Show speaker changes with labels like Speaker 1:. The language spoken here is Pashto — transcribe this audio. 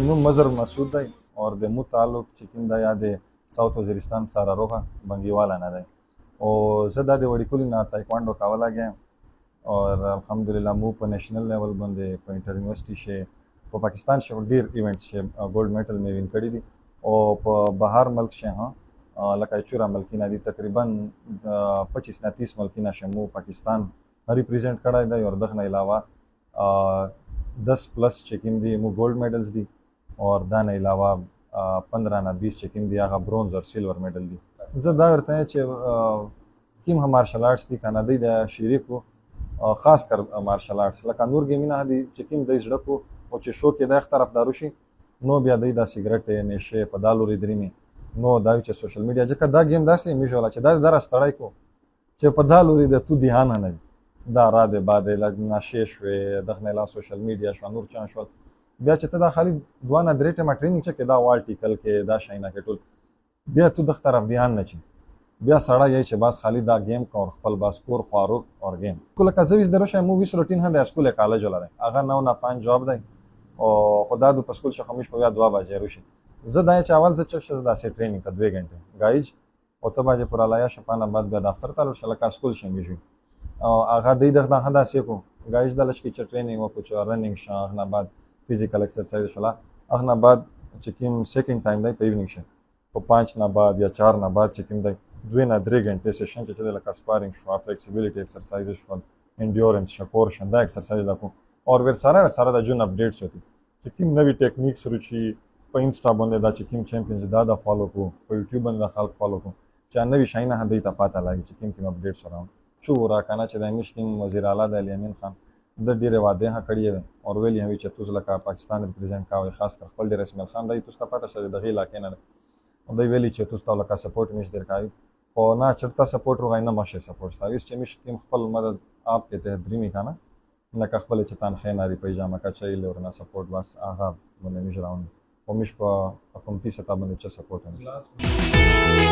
Speaker 1: نوم مظهر مسعود دی اور د مو تعلق چې کوم دی یا د ساوث وزیرستان سره روغه بنګیواله نه دی او زه دا د وړیکولي نه تایکوانډو کوله گیم اور الحمدلله مو په نیشنل لیول باندې په انټر یونیورسيټي شي په پاکستان شي ډیر ایونټس شي ګولډ میډل مې وین کړی دي او په بهر ملک شي ها لکه چورا ملکینه دي تقریبا 25 نه 30 ملکینه شي مو پاکستان ریپرزینټ کړای دی اور دغه نه علاوه 10 پلس چې کوم دي مو ګولډ میډلز دي اور دا نه علاوه 15 نه 20 چې کوم دي هغه برونز اور سیلور میډل دي زه دا ورته چې کوم هم مارشل آرټس دي کنه د شریکو خاص کر مارشل آرټس لکه نور گیمونه دي چې کوم د زړه کو او چې شو کې د طرفدارو شي نو بیا د سیګریټ نشه په دالوري درېمي نو دا چې سوشل میډیا ځکه دا گیم داسې میژولا چې دا درستړای کو چې په دالوري د تو دیانه نه دا را ده بعد نشه شوې دغه نه سوشل میډیا شو نور چان شو بیا چې ته دا خالي دوانه درې ټیمه ټریننګ چې دا والټیکل کې دا شاینه کې ټول بیا تو د طرف دیان نه چی بیا سړی یې چې باس خالی دا گیم کا اور خپل باس کور خواروق اور گیم کله کا زویس دروشه موویس روټین هم د اسکول کالج ولر هغه 9 نه 5 جواب دی او خدا د پسکول شخه مش په 2 بجې روشي زه دا چې اول زه چې دا سي ټریننګ کا 2 غنټه گایج او ته باجه پر الایا شپانه بعد بیا دفتر ته شل کا اسکول شمې شو او هغه د دغه هدا سې کو گایج د لشکې چې ټریننګ وکړو چې رننګ شاه نه بعد فزیکل ایکسرسایز شلا هغه بعد چې کوم سیکنډ ټایم دی په ایوننګ شه په 5 نه بعد یا 4 نه بعد چې کوم دی 2 نه 3 غنټه سیشن چې د لکه سپارینګ شو فلیکسیبিলিټي ایکسرسایز شو انډیورنس شپور شنده ایکسرسایز دا کو اور ور سره د جون اپډیټس ہوتی چې کوم نوې ټیکنیکس رچی په انسټا باندې دا چې کوم چمپیونز دا فالو کو په یوټیوب باندې خلک فالو کو چې نوې شاینه هدي ته پاته لګي چې کوم اپډیټس راو شو را کنه چې د مشکین وزیر اعلی د الیمین خان د ډیره واده ها کړی وي او ویلی هم چې توز لکه پاکستان ریپرزینټ کاوه خاص کر خپل ډیر اسماعیل خان دای توسته پاته شته د غیلا کنه او دوی ویلی چې توسته لکه سپورټ مش درکاوي او نه چرته سپورټ روغای نه ماشه سپورټ تاویس چې مش کوم خپل مدد آپ کې ته درېمی کنه لکه خپل چې تان خیناري پیجامه کا چایل ورنه سپورټ بس هغه باندې مش راوند او مش په حکومتي سطح باندې چې سپورټ نه